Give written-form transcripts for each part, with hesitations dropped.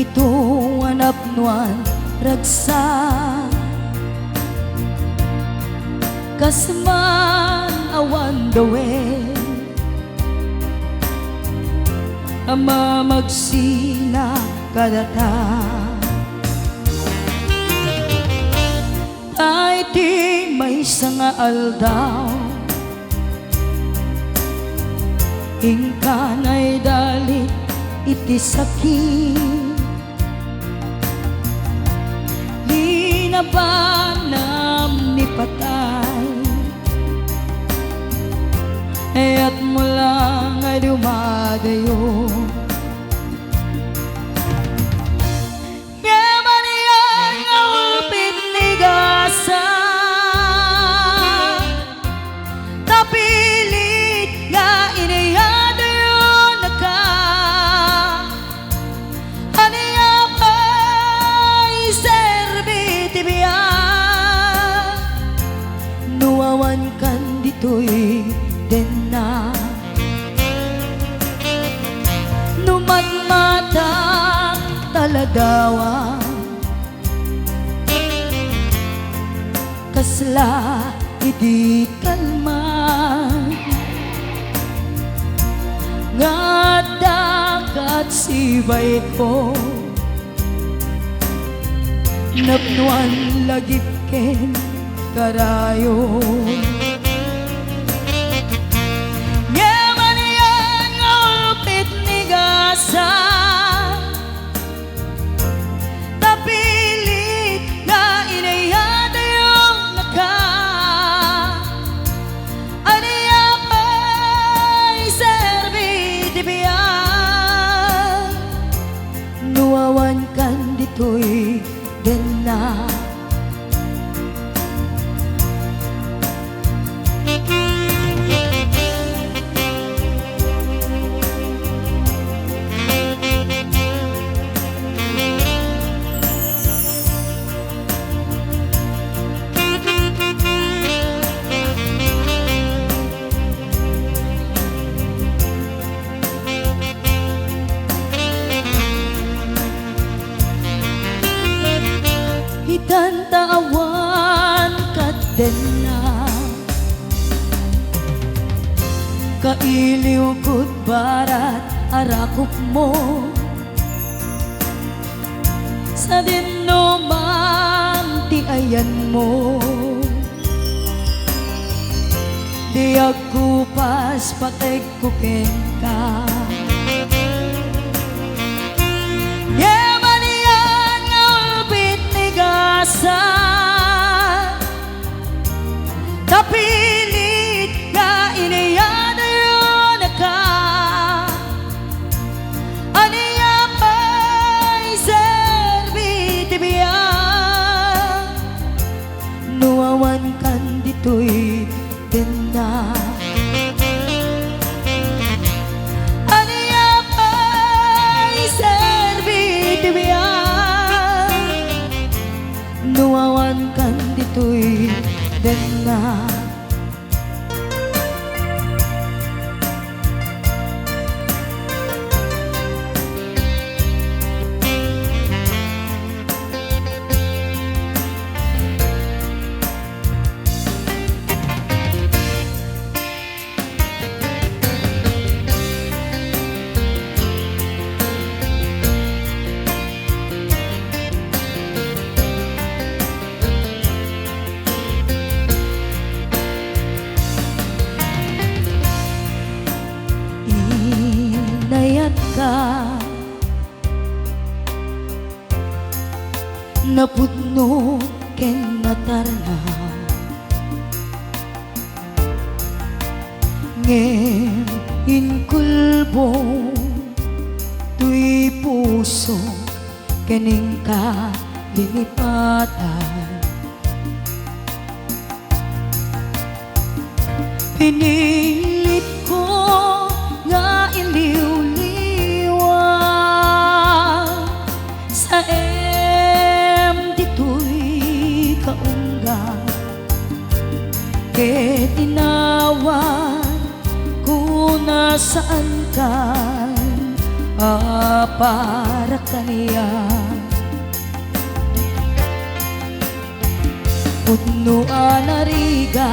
ito anap nuan ragsa kasman awan dawe ama magsina kadata ay di may sanga aldaw ingkanay dali iti sakit linabanam ni patay at mula nga dumadayo yaman yan nga ulpit ni gasa tapilit nga inayadayo na ka aniya pa'y serbiti biya nuwawan kan dito'y na numatmata taladawa kasla idi kalman nga dagat sibay ko napnuan lagip ken karayo tapilit na inayadayong naka aniya pa'y serbiti biya nuwawan kan dito'y dena tantaawan kadena kailiw kud barat arakop mo sa dinnuman ti ayan mo di ako pas pateg kuken ka tapilit nga inayadayo na ka aniya pa'y serbiti biya nuwawan kan dito'y dena aniya pa'y serbiti biya nuwawan kan dito'y dena ka napudno ken natarna ngem inkulbong tuy puso kening ka linipatan pinilit ko nga iliw ket tinawan kung nasaan ka para kaniya putno anariga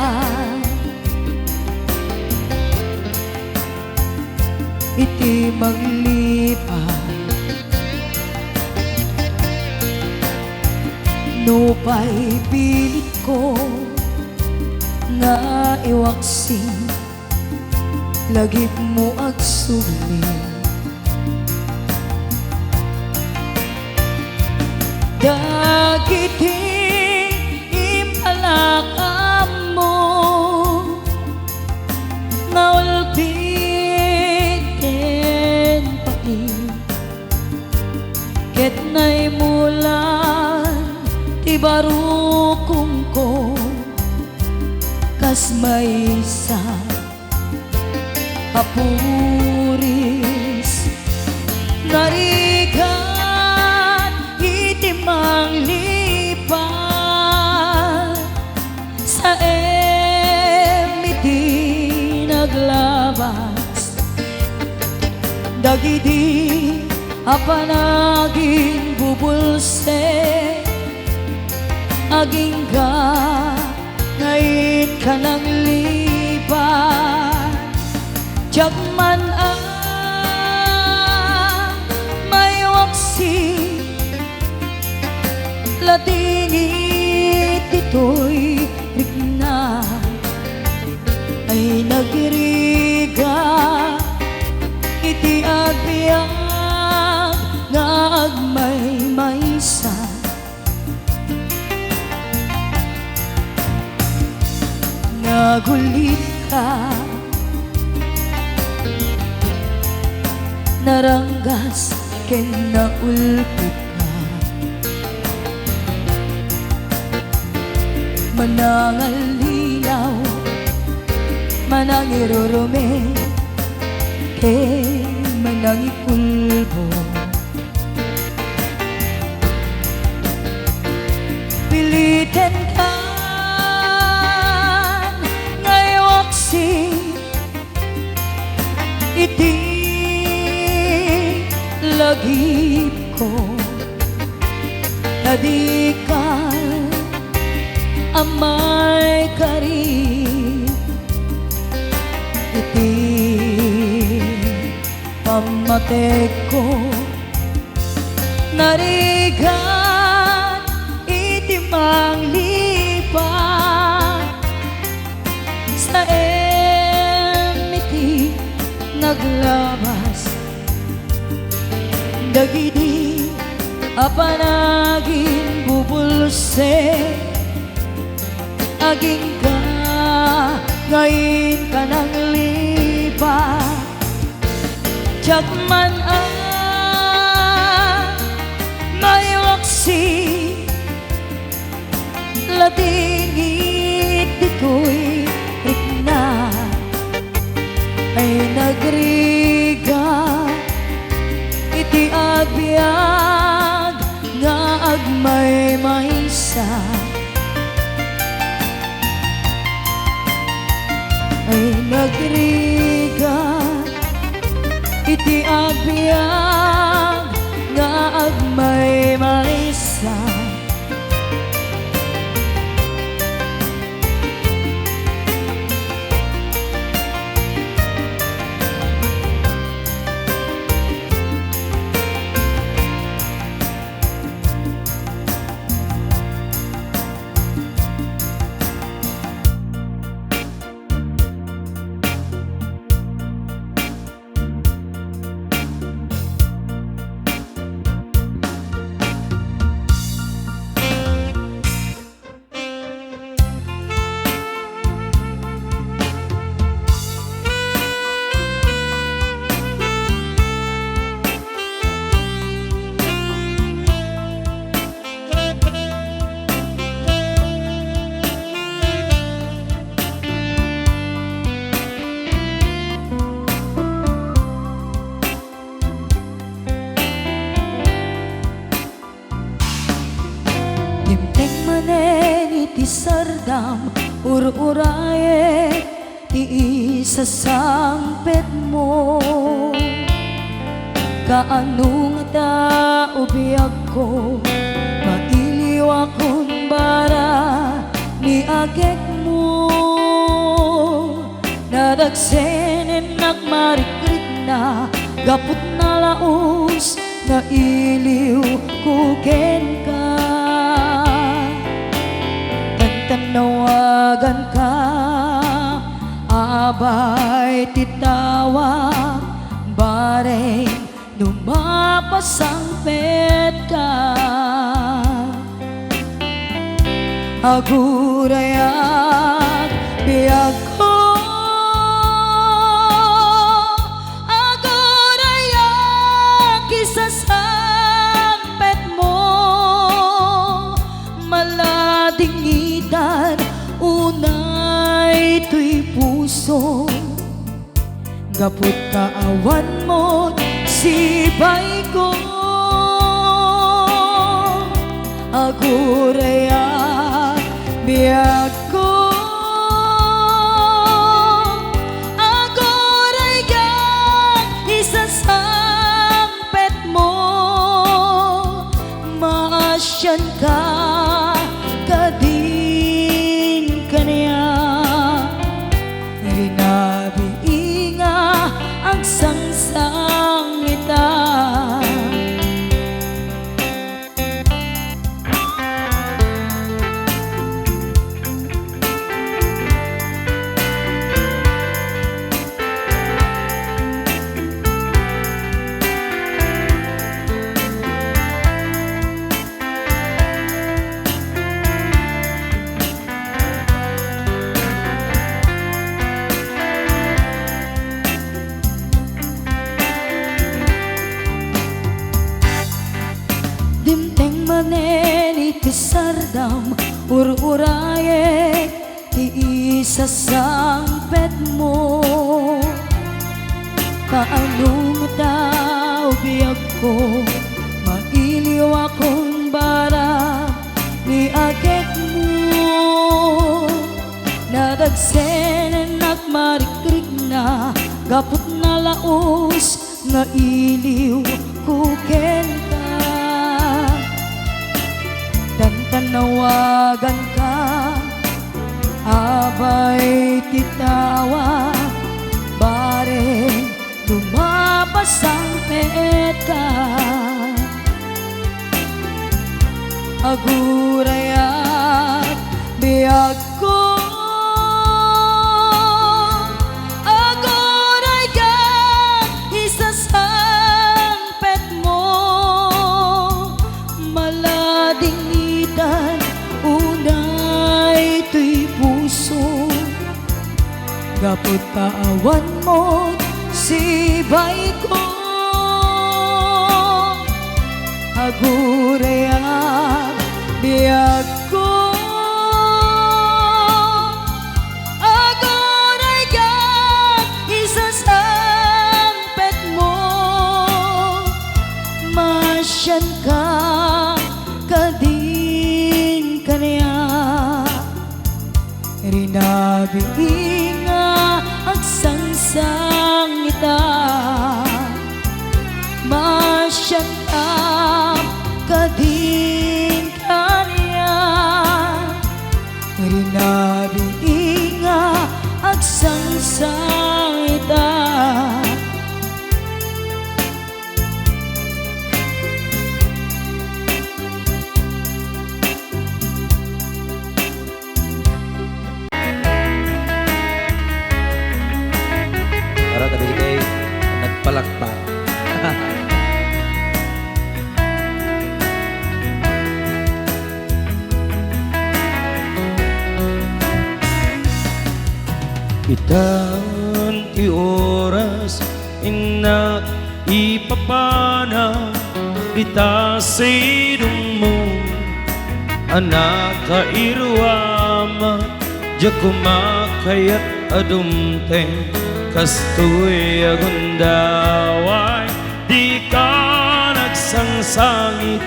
iti maglipat no pa'y pilit ko nga iwaksing lagip mo agsuling dagiti impalakam mo nga ulpit ken pain ket nay mulan ti barukong ko kas may isa apuris narigat itimang lipat sa emiti naglabas dagidi apanaging bubulse aging ka ngayon ka nang lipat Jagman may waksi latingit ito'y rigna ay nagiriga iti agbiang nga agmay maysa nagulit ka naranggas ken naulpit ka manangal lilaw manangirurume ken manangikulbo piliten ka ngayawaksi iti lagip ko nadikal amay karib iti pamatek ko narigat iti manglipat sa emiti naglabas dagidi apanaging bubulse aging ka ngayon ka nang lipat Jagman may waksi latingit ito'y rigna ay nagriga iti agbiag nga agmay maysa ay nagriga iti agbiag nga agmay maysa iti sardam ur-uraye ti isasangpet mo kaano nga ta ubiyag ko, mailiw akong bara ni agek mo. Nadagsenen nagmarikrik na gapot na laos na iliw kuken ka. Tantanawagan ka abay titawag bareng lumapasang pet ka. Agurayak biyag ko, agurayak isasang pet mo. Maladingitan unay tuy puso, gapot kaawan mo sibay ko. Agurayak biyag ko, agurayak isasampet mo. Maasyan ka kadin kaniya, rinabiinga ang sangsang ita. Dimteng manen itisardam ururayek iisasampet mo. Kaanong tao biyag ko, mailiw akong bara ni agek mo. Nadagsenen nagmarikrik na gapot na laos nga iliw kuken ka. Tanawagan ka abay titawag bareng lumapasang pet ka. Agurayak biyag ko, agurayak isasampet mo. Maladingitan unay tuy puso, gapot kaawan mo sibay ko. Agurayak biyag ko, agurayak isasampet mo. Masyan ka kadin kaniya, rinabiinga ang sangsang ita. Masyan ka kadin kaniya, rinabiinga ang sangsang ita. Para tabi kay nagpalakpak. Itan ti oras ina ipapana kita sa idong mo, anak ka irwama ja kumakayat adumteng kastoy agundaway. Di ka nagsangsangit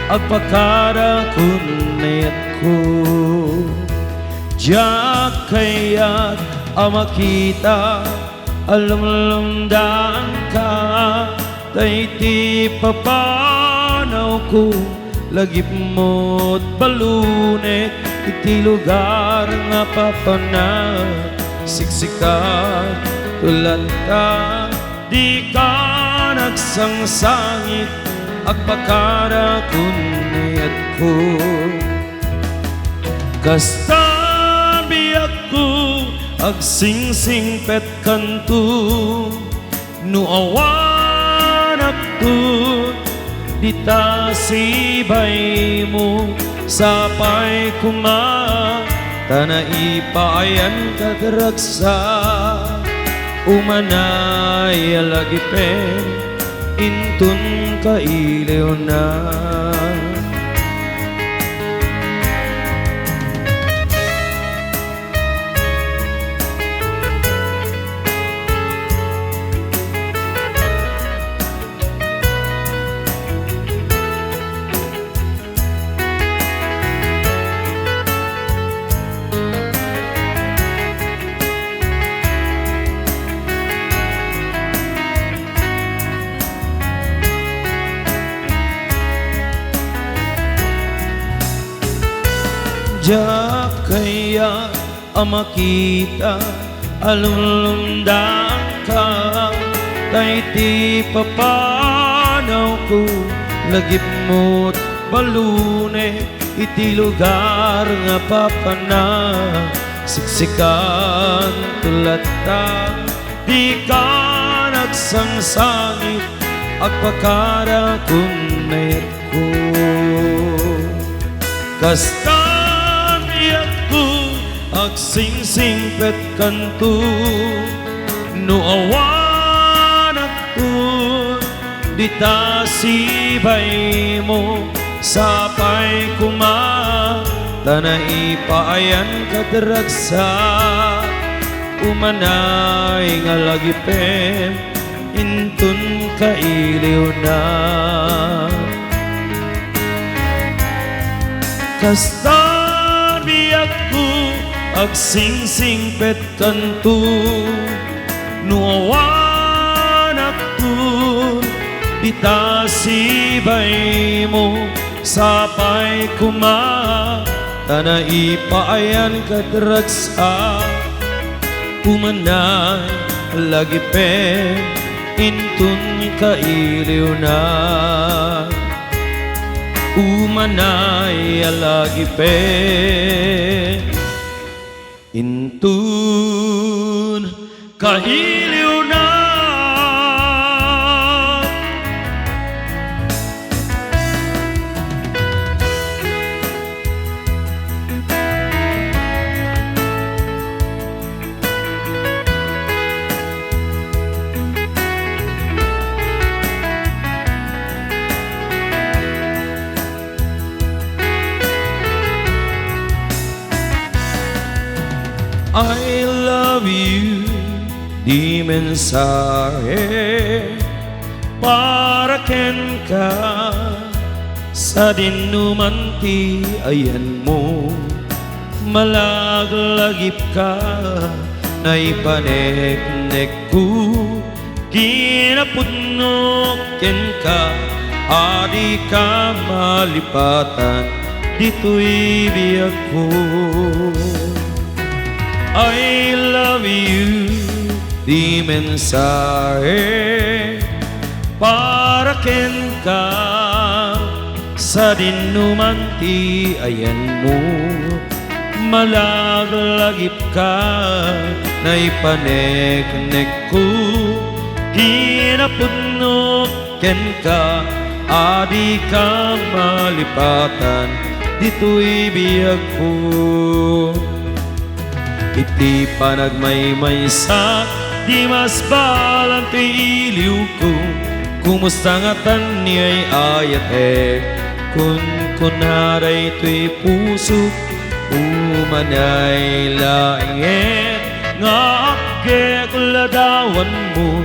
agpakara kunayat ko, ja kayat amakita alumlumdaan ka Tayti papanaw ko lagip mo't balune iti lugar nga papana siksikat tulad ka di ka nagsangsangit agpakara kunayat ko kastan biyak ko agsingsing pet kanto no awan akto dita sibay mo sapay kuma tanaipayan kadragsa umanay alagipen intun kailiw na Diya kaya amakita alulundang ka tayti papanaw ko lagip mo't balune iti lugar nga papana siksikan tulad ta di ka nagsangsangit agpakara kunayat ko kasta agsingsing pet kanto no awan akto dita sibay mo sapay kuma tanaipayan kadragsa umanay nga lagipen intun kailiw na kasta biyak ko agsingsing pet kanto no awan akto dita sibay mo sapay kuma tanaipayan kadragsa umanay lagipen intun kailiw na umanay alagipen intun kailiw na I love you, di mensahe para ken ka sa dinumanti ayan mo malaglagip ka na ipanek-nek ko kinapunok ken ka adi ka malipatan dito'y biyag ko I love you, di mensahe para ken ka sa dinumanti ayan mo malaglagip ka na ipanek-nek ko kinapunok ken ka adi ka malipatan dito'y biyag ko iti panagmaymaysa di mas balang ti iliw ko kumusta nga tan niya'y ayate kun kunaray to'y puso umanay lainget nga akek ladawan mo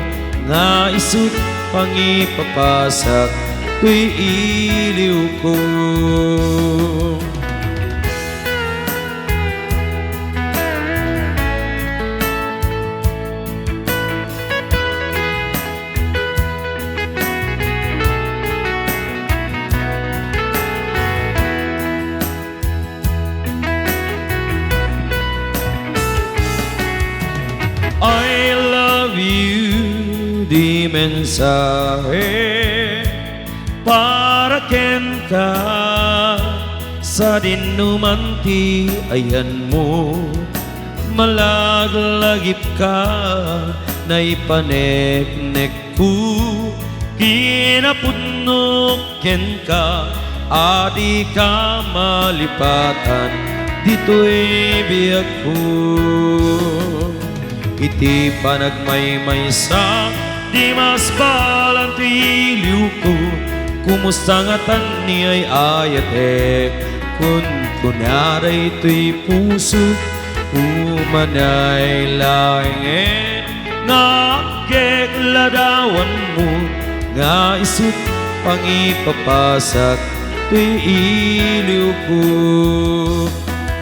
nga isut pangipapasak to'y iliw ko mensahe para ken ka sa dinumanti ayan mo malaglagip ka na ipaneknek ko kinapudnok ken ka adi ka malipatan dito'y biyag ko iti panagmaymaysa di mas balantiliw ko kumusta nga tan ni ay ayatek kun kunyaray to'y puso umanay laingen nga kekladawan mo nga isut pangipapasak to'y iliw ko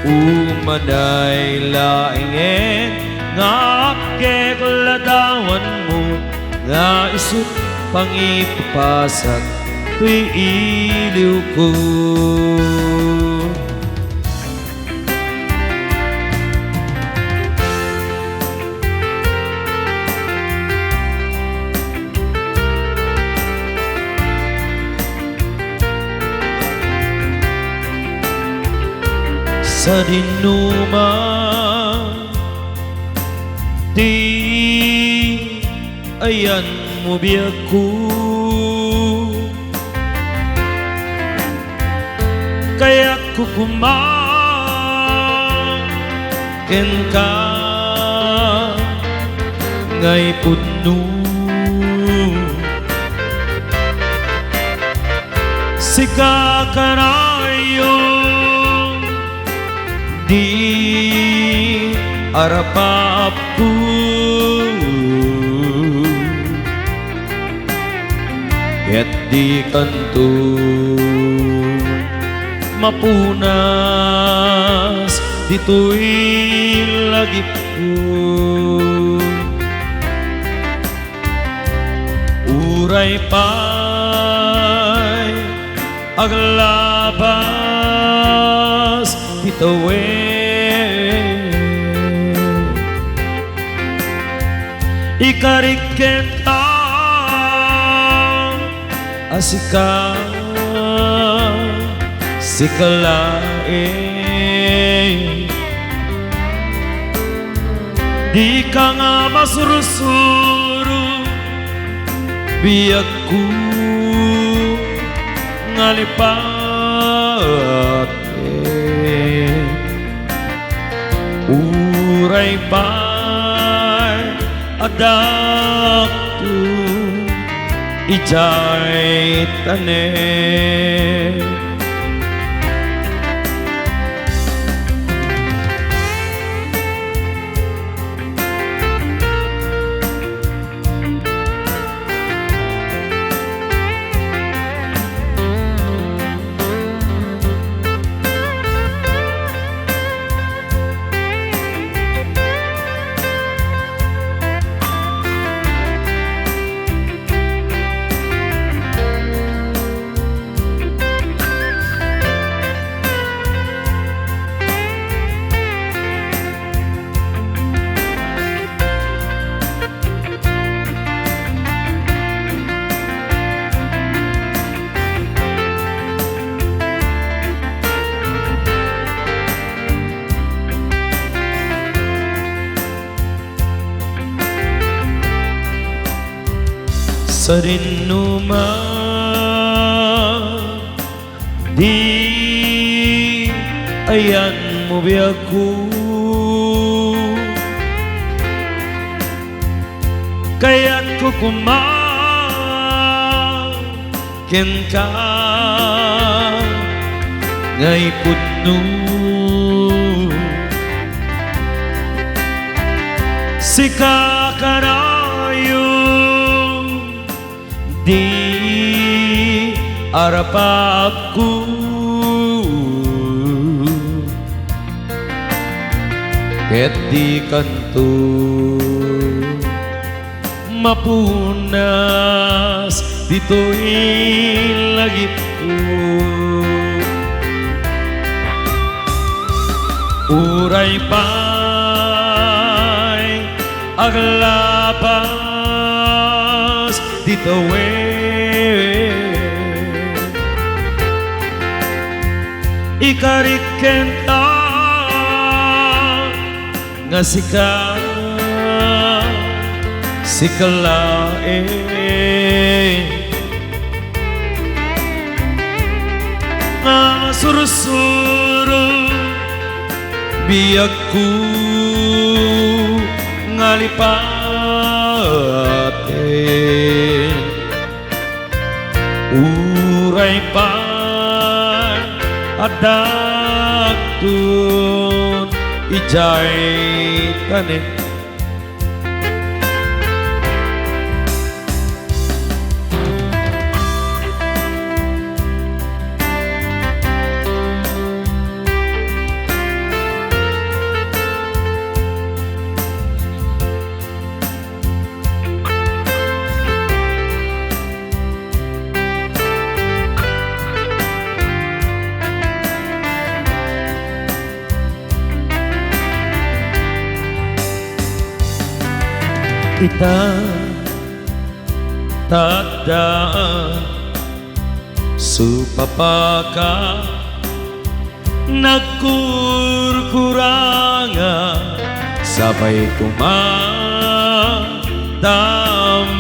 umanay laingen nga kekladawan mo nga isut pangipapasak to'y iliw ko sa dinuman di ayan mo biyag ko kaya ko ken ka ngay pudno sika kanayo di arapap ko ket di kanto mapunas dito'y lagip ko uray pa'y aglabas bitawen ikariken ka asika sikalae di ka nga masurusuro biyag ko ngalipat uray pa'y adak to ijay tanem sa dinuman di ayan mo biyag ko kaya't ko ken ka ngay pudno sika kanayo di arapap ko ket di kanto mapunas dito'y lagip ko uray pa'y aglabas dito'y the way. Ikariken ta nga sika sikalae nga surusuro biyagku ngalipaten uray pa adagtun ijay tanin kita tadaan supapaka nagkurkuranga sabay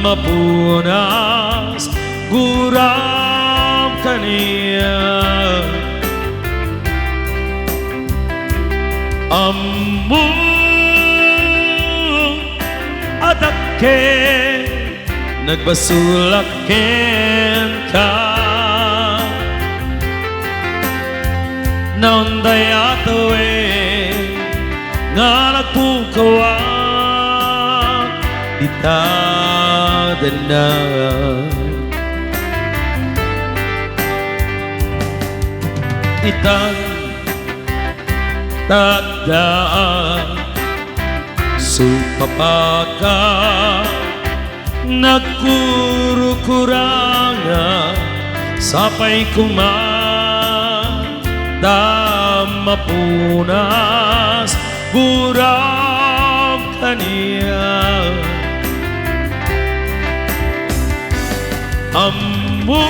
mapunas guram kaniya ammo adake nagbasulaken ka naunday atawe nga nagpukawa itadan na itang tadaan supapaka nagkurukuranga sapay mapunas guram kaniya ammo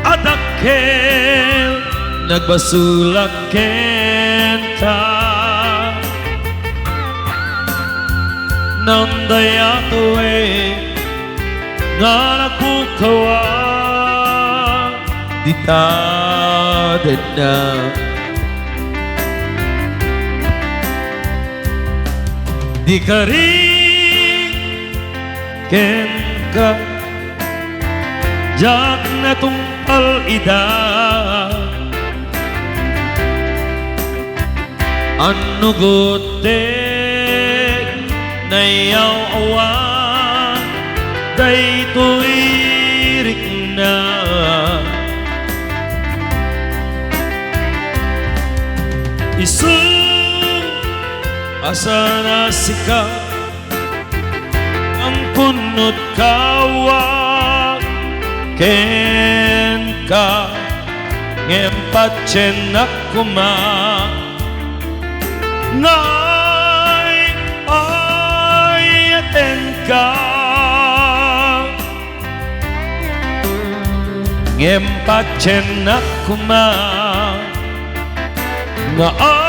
adakel nagbasulaken ka nanday atawe nga nagpukawa ditadan na di ka rin ken ka jak na tungpal ida ano gote nayaw awan daytoy rik na isang asa na sika ang punot kawak ken ka ngempat chenak kuma ka ngempat chenak kuma nga